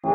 All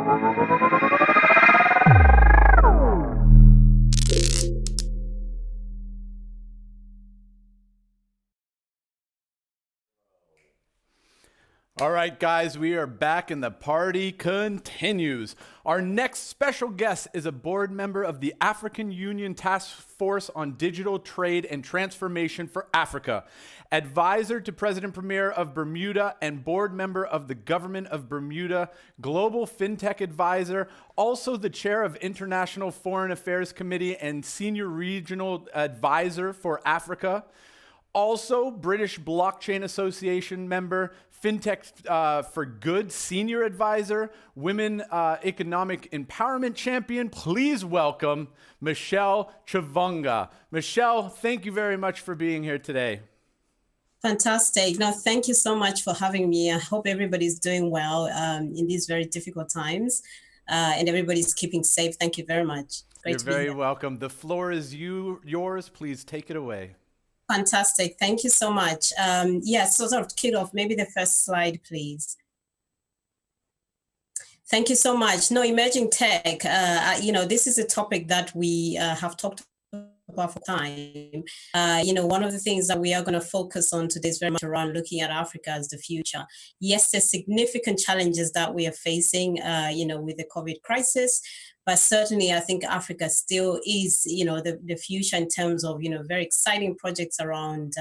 right, guys, we are back and the party continues. Our next special guest is a board member of the African Union Task Force on Digital Trade and Transformation for Africa, advisor to President Premier of Bermuda and board member of the Government of Bermuda, global fintech advisor, also the chair of International Foreign Affairs Committee and senior regional advisor for Africa. Also, British Blockchain Association member, FinTech for Good senior advisor, women economic empowerment champion. Please welcome Michelle Chivunga. Michelle, thank you very much for being here today. Fantastic. No, thank you so much for having me. I hope everybody's doing well in these very difficult times and everybody's keeping safe. Thank you very much. Great You're very welcome. The floor is yours. Please take it away. Fantastic. Thank you so much. Yes, so sort of kick off, maybe the first slide, please. Thank you so much. No, emerging tech, this is a topic that we have talked about for time. One of the things that we are going to focus on today is very much around looking at Africa as the future. Yes, there's significant challenges that we are facing, with the COVID crisis. But certainly, I think Africa still is, the future in terms of, very exciting projects around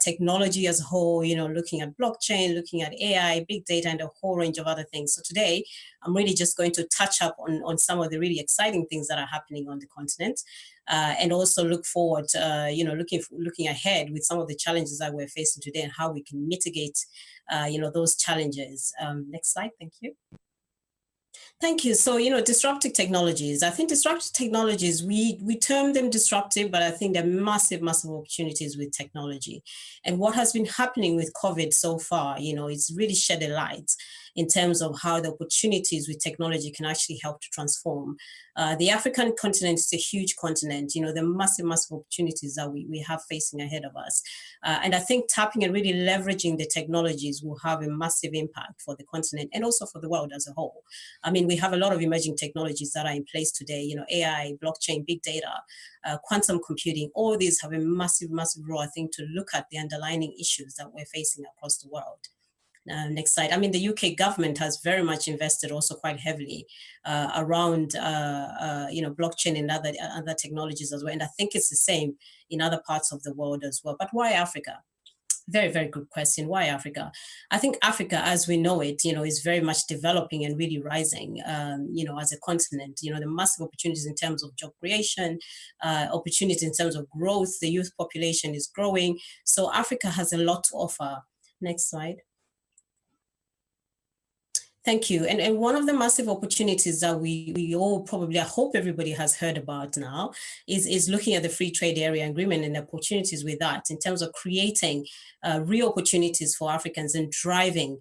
technology as a whole, looking at blockchain, looking at AI, big data, and a whole range of other things. So today, I'm really just going to touch up on some of the really exciting things that are happening on the continent, and also look forward, looking ahead with some of the challenges that we're facing today and how we can mitigate, those challenges. Next slide, thank you. Thank you. So, disruptive technologies. I think disruptive technologies, we term them disruptive, but I think they're massive, massive opportunities with technology. And what has been happening with COVID so far, it's really shed a light in terms of how the opportunities with technology can actually help to transform. The African continent is a huge continent. There are massive, massive opportunities that we have facing ahead of us. And I think tapping and really leveraging the technologies will have a massive impact for the continent and also for the world as a whole. I mean, we have a lot of emerging technologies that are in place today, AI, blockchain, big data, quantum computing. All these have a massive, massive role, I think, to look at the underlying issues that we're facing across the world. Next slide. I mean, the UK government has very much invested also quite heavily around, blockchain and other technologies as well. And I think it's the same in other parts of the world as well. But why Africa? Very, very good question. Why Africa? I think Africa, as we know it, is very much developing and really rising, as a continent. The massive opportunities in terms of job creation, opportunities in terms of growth. The youth population is growing. So Africa has a lot to offer. Next slide. Thank you. And one of the massive opportunities that we all probably, I hope everybody has heard about now, is looking at the free trade area agreement and the opportunities with that in terms of creating real opportunities for Africans and driving,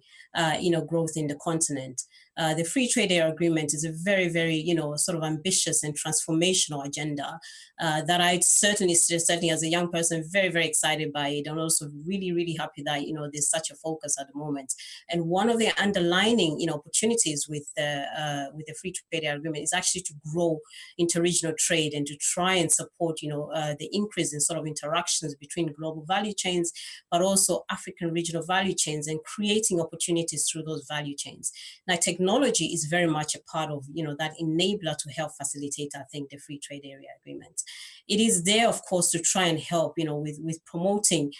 growth in the continent. The free trade area agreement is a very, very, sort of ambitious and transformational agenda that I certainly as a young person, very, very excited by it. And also really, really happy that, there's such a focus at the moment. And one of the underlining, opportunities with the free trade area agreement is actually to grow interregional trade and to try and support, the increase in sort of interactions between global value chains, but also African regional value chains and creating opportunities through those value chains. Now, technology is very much a part of, that enabler to help facilitate, I think, the free trade area agreement. It is there, of course, to try and help, with promoting,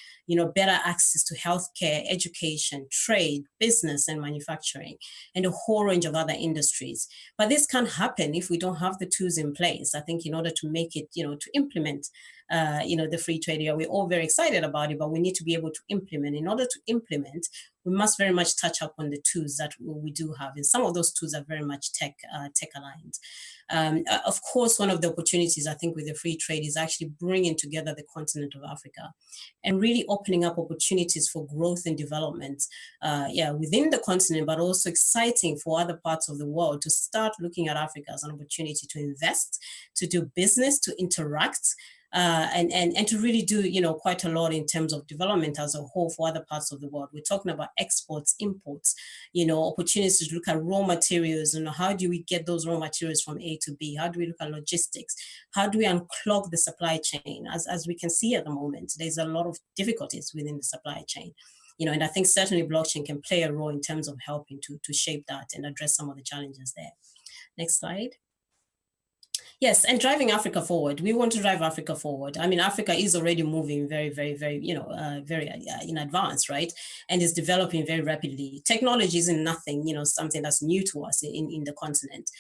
better access to healthcare, education, trade, business, and manufacturing, and a whole range of other industries. But this can't happen if we don't have the tools in place. I think in order to make it, to implement, the free trade area, we're all very excited about it, but we need to be able to implement. In order to implement, we must very much touch up on the tools that we do have. And some of those tools are very much tech aligned. Of course, one of the opportunities I think with the free trade is actually bringing together the continent of Africa and really opening up opportunities for growth and development, within the continent, but also exciting for other parts of the world to start looking at Africa as an opportunity to invest, to do business, to interact, and to really do, quite a lot in terms of development as a whole for other parts of the world. We're talking about exports, imports, opportunities to look at raw materials, and how do we get those raw materials from A to B? How do we look at logistics? How do we unclog the supply chain? As we can see at the moment, there's a lot of difficulties within the supply chain. And I think certainly blockchain can play a role in terms of helping to shape that and address some of the challenges there. Next slide. Yes, and driving Africa forward. We want to drive Africa forward. I mean, Africa is already moving very, very, very, very in advance, right? And is developing very rapidly. Technology isn't nothing, something that's new to us in the continent.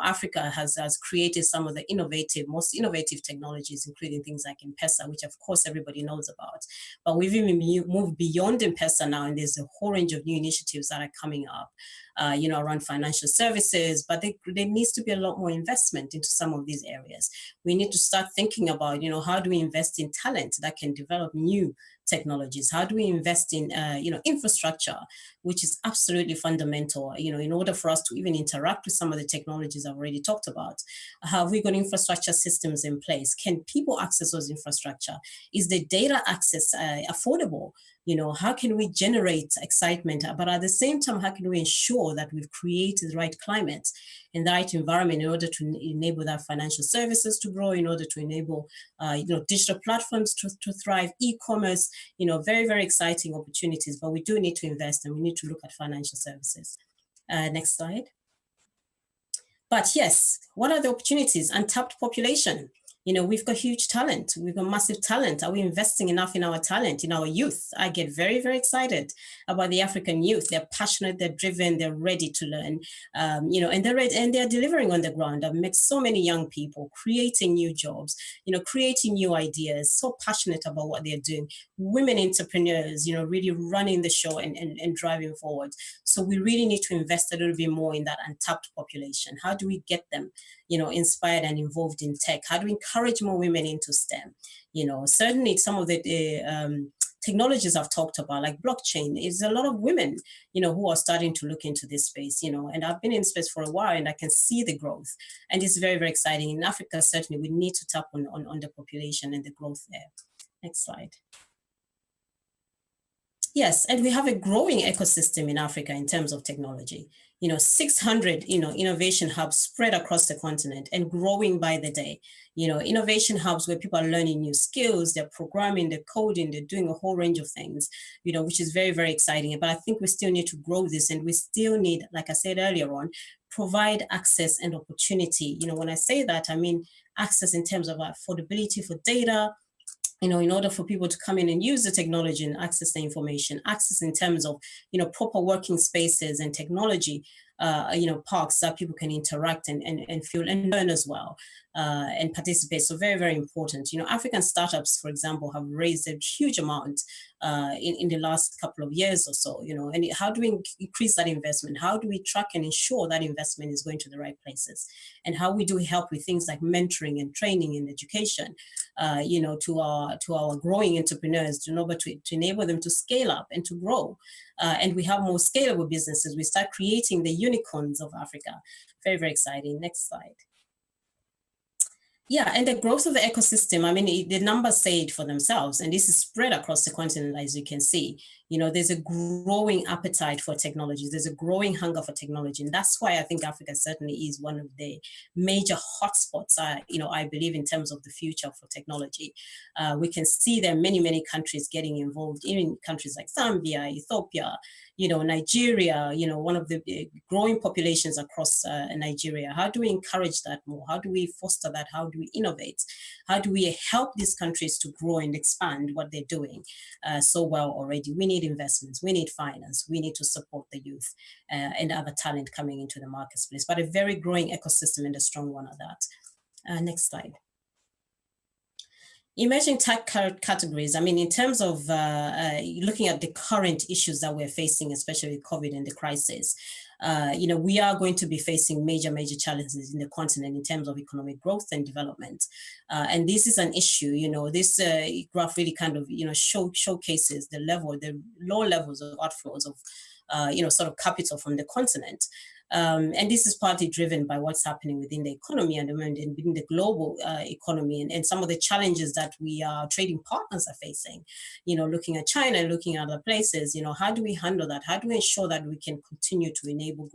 Africa has created some of the most innovative technologies, including things like M-Pesa, which of course everybody knows about. But we've even moved beyond M-Pesa now, and there's a whole range of new initiatives that are coming up. Around financial services, but there needs to be a lot more investment into some of these areas. We need to start thinking about, how do we invest in talent that can develop new technologies? How do we invest in, infrastructure, which is absolutely fundamental, in order for us to even interact with some of the technologies I've already talked about? Have we got infrastructure systems in place? Can people access those infrastructure? Is the data access affordable? How can we generate excitement? But at the same time, how can we ensure that we've created the right climate and the right environment in order to enable that financial services to grow, in order to enable, digital platforms to thrive, e-commerce, very, very exciting opportunities, but we do need to invest and we need to look at financial services. Next slide. But yes, what are the opportunities? Untapped population. We've got huge talent. We've got massive talent. Are we investing enough in our talent, in our youth? I get very, very excited about the African youth. They're passionate, they're driven, they're ready to learn, and they're ready, and they're delivering on the ground. I've met so many young people creating new jobs, creating new ideas, so passionate about what they're doing. Women entrepreneurs, really running the show and driving forward. So we really need to invest a little bit more in that untapped population. How do we get them, inspired and involved in tech? How do we encourage more women into STEM? Certainly some of the technologies I've talked about, like blockchain, is a lot of women, who are starting to look into this space, and I've been in space for a while and I can see the growth, and it's very, very exciting. In Africa, certainly we need to tap on the population and the growth there. Next slide. Yes, and we have a growing ecosystem in Africa in terms of technology. 600, innovation hubs spread across the continent and growing by the day. Innovation hubs where people are learning new skills, they're programming, they're coding, they're doing a whole range of things, which is very, very exciting. But I think we still need to grow this, and we still need, like I said earlier on, provide access and opportunity. When I say that, I mean access in terms of affordability for data, in order for people to come in and use the technology and access the information, access in terms of, proper working spaces and technology, parks that people can interact and feel and learn as well, and participate. So very, very important. African startups, for example, have raised a huge amount in the last couple of years or so, and how do we increase that investment? How do we track and ensure that investment is going to the right places? And how we do help with things like mentoring and training and education, to our growing entrepreneurs, to enable them to scale up and to grow. And we have more scalable businesses. We start creating the unicorns of Africa. Very, very exciting. Next slide. Yeah, and the growth of the ecosystem, I mean, the numbers say it for themselves, and this is spread across the continent, as you can see. There's a growing appetite for technology. There's a growing hunger for technology. And that's why I think Africa certainly is one of the major hotspots, I believe, in terms of the future for technology. We can see there are many, many countries getting involved, even countries like Zambia, Ethiopia, Nigeria, one of the growing populations across Nigeria. How do we encourage that more? How do we foster that? How do we innovate? How do we help these countries to grow and expand what they're doing so well already? We need investments, we need finance, we need to support the youth and other talent coming into the marketplace, but a very growing ecosystem and a strong one at that. Next slide. Emerging tech categories. I mean, in terms of looking at the current issues that we're facing, especially with COVID and the crisis, we are going to be facing major, major challenges in the continent in terms of economic growth and development. And this is an issue, this graph really kind of, showcases the low levels of outflows of, sort of capital from the continent. And this is partly driven by what's happening within the economy and within the global economy, and some of the challenges that we our trading partners are facing. Looking at China, looking at other places, how do we handle that? How do we ensure that we can continue to enable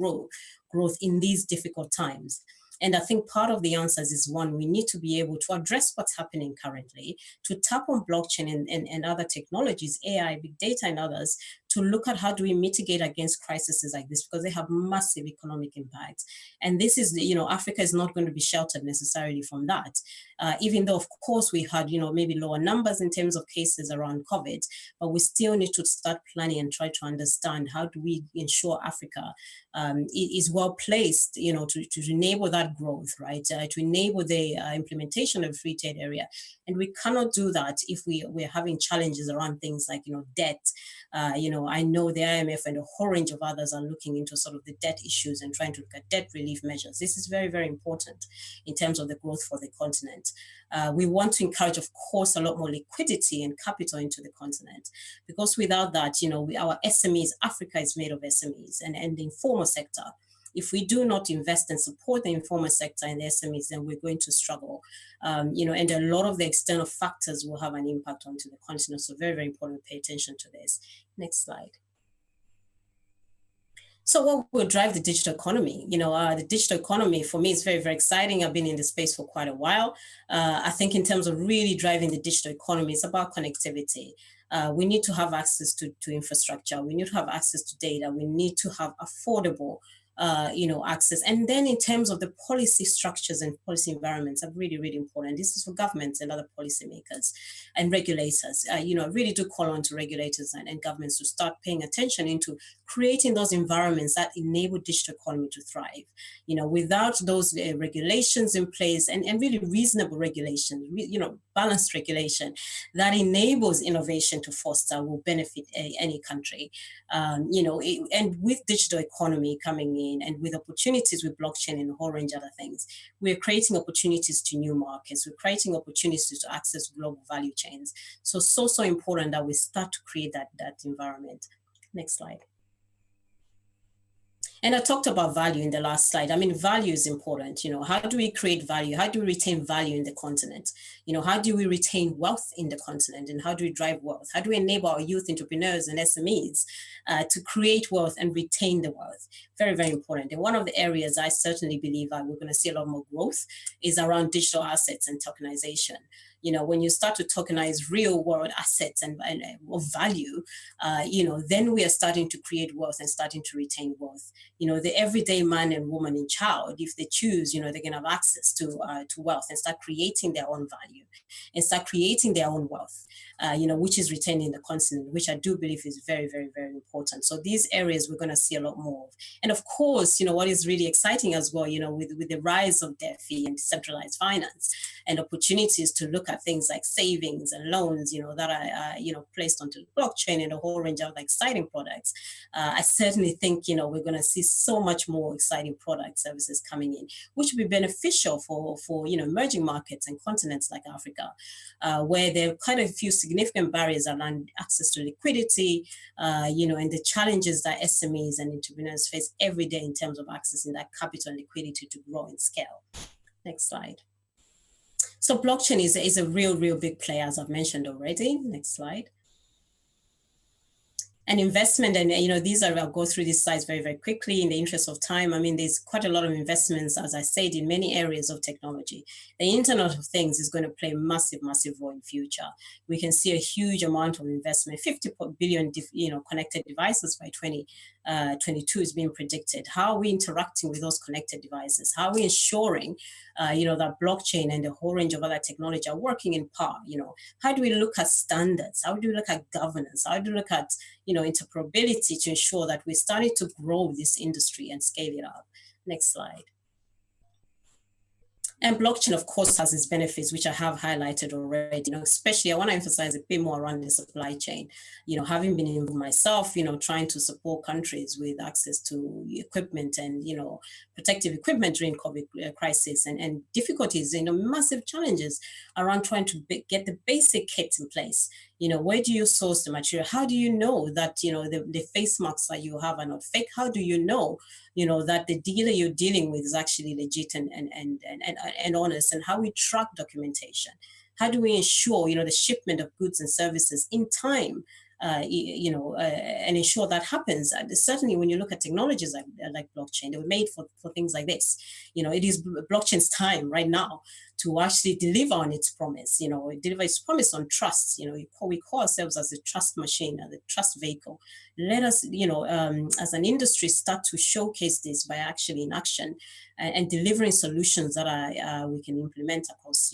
growth in these difficult times? And I think part of the answers is, one, we need to be able to address what's happening currently, to tap on blockchain and other technologies, AI, big data, and others, to look at how do we mitigate against crises like this, because they have massive economic impacts. And this is, Africa is not going to be sheltered necessarily from that. Even though, of course, we had, maybe lower numbers in terms of cases around COVID, but we still need to start planning and try to understand how do we ensure Africa is well placed, to enable that growth, right? To enable the implementation of free trade area. And we cannot do that if we're having challenges around things like, debt. I know the IMF and a whole range of others are looking into sort of the debt issues and trying to look at debt relief measures. This is very, very important in terms of the growth for the continent. We want to encourage, of course, a lot more liquidity and capital into the continent, because without that, our SMEs, Africa is made of SMEs and the informal sector. If we do not invest and support the informal sector and the SMEs, then we're going to struggle. And a lot of the external factors will have an impact onto the continent. So very, very important to pay attention to this. Next slide. So what will drive the digital economy? The digital economy for me is very, very exciting. I've been in the space for quite a while. I think in terms of really driving the digital economy, it's about connectivity. We need to have access to infrastructure. We need to have access to data. We need to have affordable access. And then in terms of the policy structures and policy environments are really, really important. This is for governments and other policymakers and regulators. I really do call on to regulators and governments to start paying attention into creating those environments that enable digital economy to thrive. Without those regulations in place and really reasonable regulation, balanced regulation that enables innovation to foster will benefit any country. And with digital economy coming in and with opportunities with blockchain and a whole range of other things, we're creating opportunities to new markets. We're creating opportunities to access global value chains. So important that we start to create that environment. Next slide. And I talked about value in the last slide. I mean, value is important. How do we create value? How do we retain value in the continent? How do we retain wealth in the continent? And how do we drive wealth? How do we enable our youth entrepreneurs and SMEs to create wealth and retain the wealth? Very, very important. And one of the areas I certainly believe we're going to see a lot more growth is around digital assets and tokenization. When you start to tokenize real world assets and of value, then we are starting to create wealth and starting to retain wealth. The everyday man and woman and child, if they choose, they can have access to wealth and start creating their own value and start creating their own wealth, which is retained in the continent, which I do believe is very, very, very important. So these areas we're going to see a lot more of. And of course, what is really exciting as well, with the rise of DeFi and decentralized finance and opportunities to look at things like savings and loans, that are, placed onto the blockchain and a whole range of exciting products. I certainly think, we're going to see so much more exciting product services coming in, which will be beneficial for emerging markets and continents like Africa, where there are quite a few significant barriers around access to liquidity, and the challenges that SMEs and entrepreneurs face every day in terms of accessing that capital and liquidity to grow and scale. Next slide. So blockchain is a real big player, as I've mentioned already. Next slide. And investment, and I'll go through these slides very, very quickly in the interest of time. I mean, there's quite a lot of investments, as I said, in many areas of technology. The Internet of Things is going to play a massive role in future. We can see a huge amount of investment, 50 billion, connected devices by 2022 is being predicted. How are we interacting with those connected devices? How are we ensuring, that blockchain and the whole range of other technology are working in par? How do we look at standards? How do we look at governance? How do we look at, interoperability to ensure that we're starting to grow this industry and scale it up? Next slide. And blockchain, of course, has its benefits, which I have highlighted already. Especially I want to emphasize a bit more around the supply chain. Having been involved myself, trying to support countries with access to equipment and, protective equipment during COVID crisis and difficulties, massive challenges around trying to get the basic kits in place. Where do you source the material? How do you know that, the face masks that you have are not fake? How do you know, that the dealer you're dealing with is actually legit and honest, and how we track documentation. How do we ensure, the shipment of goods and services in time, and ensure that happens. Certainly, when you look at technologies like blockchain, they were made for things like this. It is blockchain's time right now to actually deliver on its promise. Deliver its promise on trust. We call ourselves as a trust machine, as a trust vehicle. Let us, as an industry, start to showcase this by actually in action and delivering solutions that we can implement across,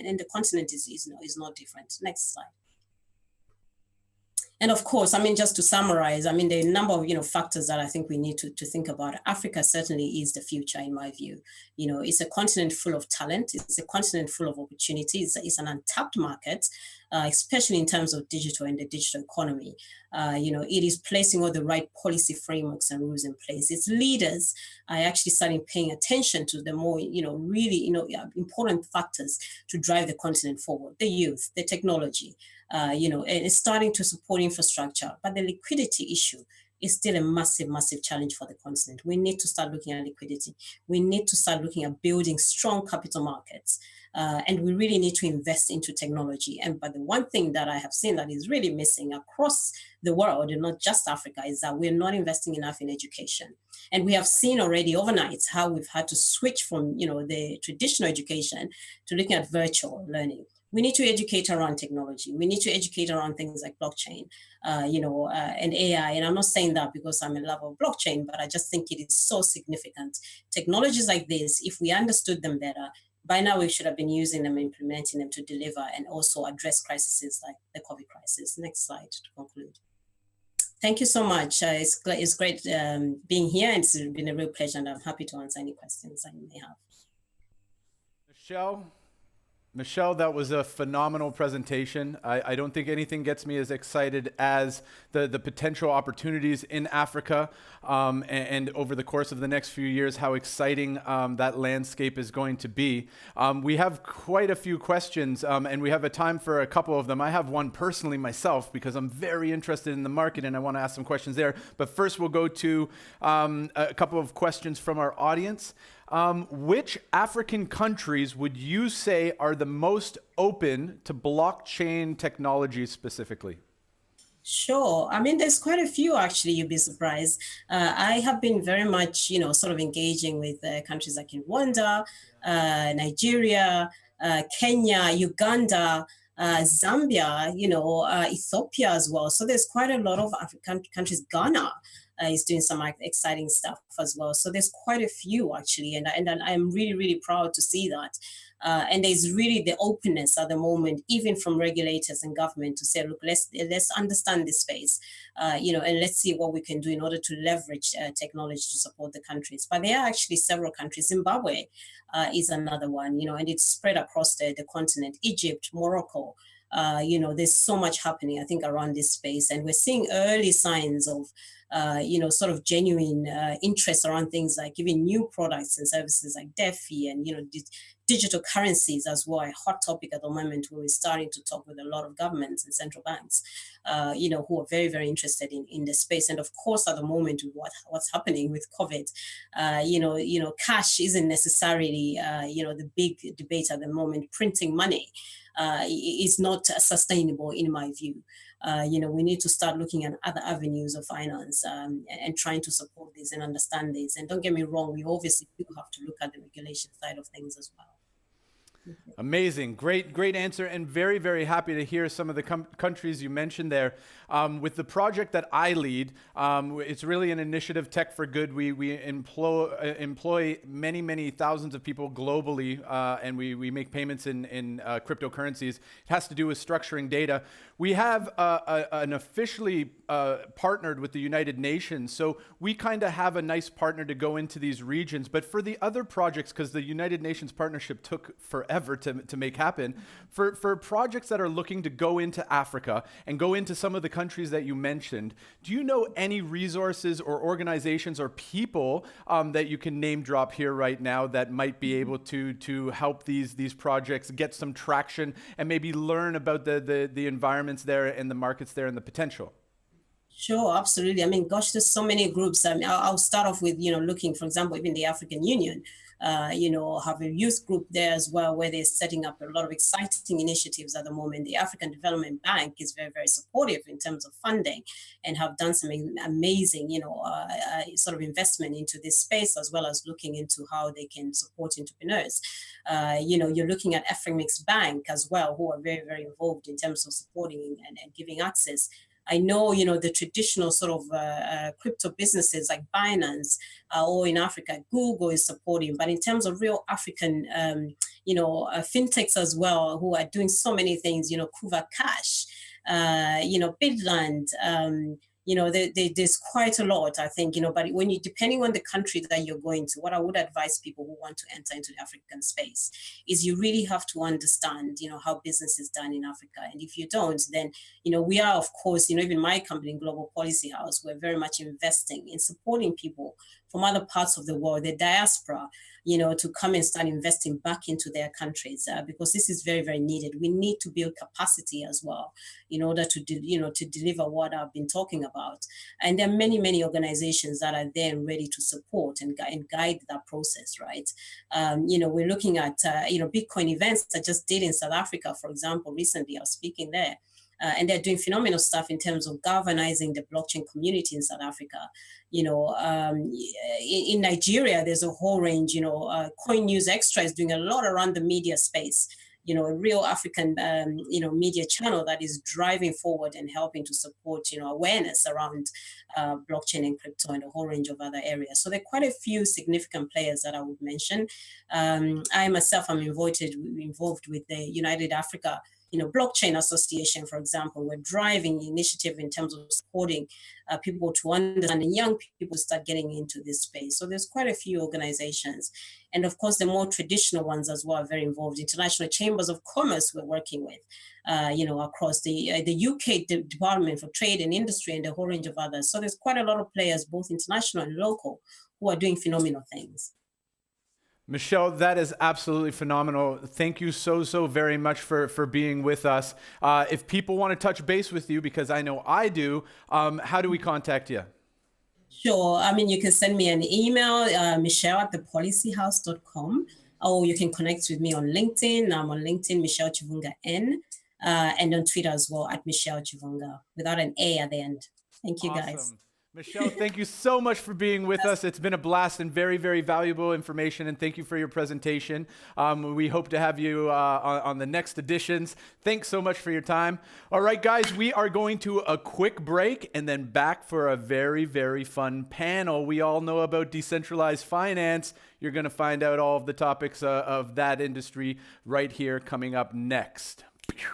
and the continent is not different. Next slide. And of course, just to summarize, there are a number of, factors that I think we need to think about. Africa certainly is the future, in my view. It's a continent full of talent. It's a continent full of opportunities. It's an untapped market, especially in terms of digital and the digital economy. It is placing all the right policy frameworks and rules in place. Its leaders are actually starting paying attention to the more, really, important factors to drive the continent forward: the youth, the technology, and it's starting to support infrastructure. But the liquidity issue is still a massive, massive challenge for the continent. We need to start looking at liquidity. We need to start looking at building strong capital markets. And we really need to invest into technology. But the one thing that I have seen that is really missing across the world, and not just Africa, is that we're not investing enough in education. And we have seen already overnight how we've had to switch from, the traditional education to looking at virtual learning. We need to educate around technology. We need to educate around things like blockchain, and AI. And I'm not saying that because I'm in love of blockchain, but I just think it is so significant. Technologies like this, if we understood them better, by now we should have been using them, implementing them to deliver and also address crises like the COVID crisis. Next slide to conclude. Thank you so much. It's great being here, and it's been a real pleasure, and I'm happy to answer any questions that you may have. Michelle, that was a phenomenal presentation. I don't think anything gets me as excited as the potential opportunities in Africa, and over the course of the next few years, how exciting that landscape is going to be. We have quite a few questions, and we have a time for a couple of them. I have one personally myself because I'm very interested in the market and I want to ask some questions there. But first, we'll go to a couple of questions from our audience. Which African countries would you say are the most open to blockchain technology specifically? Sure. There's quite a few, actually, you'd be surprised. I have been very much, sort of engaging with countries like Rwanda, Nigeria, Kenya, Uganda, Zambia, Ethiopia as well. So there's quite a lot of African countries. Ghana is doing some exciting stuff as well. So there's quite a few, actually, and I'm really, really proud to see that. And there's really the openness at the moment, even from regulators and government, to say, look, let's understand this space, and let's see what we can do in order to leverage technology to support the countries. But there are actually several countries. Zimbabwe is another one, and it's spread across the continent. Egypt, Morocco. There's so much happening, I think, around this space, and we're seeing early signs of, sort of genuine interest around things like even new products and services like DeFi and, digital currencies as well, a hot topic at the moment, where we're starting to talk with a lot of governments and central banks, who are very, very interested in the space. And of course, at the moment, with what's happening with COVID, cash isn't necessarily, the big debate at the moment. Printing money is not sustainable, in my view. We need to start looking at other avenues of finance, and trying to support this and understand this. And don't get me wrong, we obviously do have to look at the regulation side of things as well. Amazing. Great answer, and very, very happy to hear some of the countries you mentioned there. With the project that I lead, it's really an initiative, Tech for Good. We employ many, many thousands of people globally, and we make payments in cryptocurrencies. It has to do with structuring data. We have an officially partnered with the United Nations, so we kind of have a nice partner to go into these regions. But for the other projects, because the United Nations partnership took forever to make happen, for projects that are looking to go into Africa and go into some of the countries that you mentioned, do you know any resources or organizations or people that you can name drop here right now that might be able to help these projects get some traction and maybe learn about the environments there and the markets there and the potential? Sure, absolutely. I mean, gosh, there's so many groups. I mean, I'll start off with, looking, for example, even the African Union, have a youth group there as well, where they're setting up a lot of exciting initiatives at the moment. The African Development Bank is very, very supportive in terms of funding and have done some amazing, sort of investment into this space, as well as looking into how they can support entrepreneurs. You're looking at Afrimix Bank as well, who are very, very involved in terms of supporting and giving access. I know, the traditional sort of crypto businesses like Binance or in Africa, Google is supporting. But in terms of real African, fintechs as well, who are doing so many things, Kuva Cash, Bidland, there's quite a lot, I think, but when you, depending on the country that you're going to, what I would advise people who want to enter into the African space is you really have to understand, how business is done in Africa. And if you don't, then, we are, of course, even my company, Global Policy House, we're very much investing in supporting people from other parts of the world, the diaspora, to come and start investing back into their countries, because this is very, very needed. We need to build capacity as well in order to, to deliver what I've been talking about. And there are many, many organizations that are there and ready to support and guide that process, right? We're looking at, Bitcoin events I just did in South Africa, for example, recently I was speaking there. And they're doing phenomenal stuff in terms of galvanizing the blockchain community in South Africa. In Nigeria, there's a whole range, Coin News Extra is doing a lot around the media space, a real African, media channel that is driving forward and helping to support, awareness around blockchain and crypto and a whole range of other areas. So there are quite a few significant players that I would mention. I myself am involved with the United Africa Blockchain Association, for example. We're driving initiative in terms of supporting people to understand and young people start getting into this space. So there's quite a few organizations. And of course, the more traditional ones as well are very involved. International Chambers of Commerce we're working with, across the UK Department for Trade and Industry and a whole range of others. So there's quite a lot of players, both international and local, who are doing phenomenal things. Michelle, that is absolutely phenomenal. Thank you so very much for being with us. If people want to touch base with you, because I know I do, how do we contact you? Sure. I mean, you can send me an email, michelle@thepolicyhouse.com, or you can connect with me on LinkedIn. I'm on LinkedIn, Michelle Chivunga N, and on Twitter as well, @Michelle Chivunga, without an A at the end. Thank you, awesome. guys. Michelle, thank you so much for being with us. It's been a blast and very valuable information, and thank you for your presentation. We hope to have you on the next editions. Thanks so much for your time. All right, guys, we are going to a quick break and then back for a very fun panel. We all know about decentralized finance. You're going to find out all of the topics of that industry right here coming up next. Pew.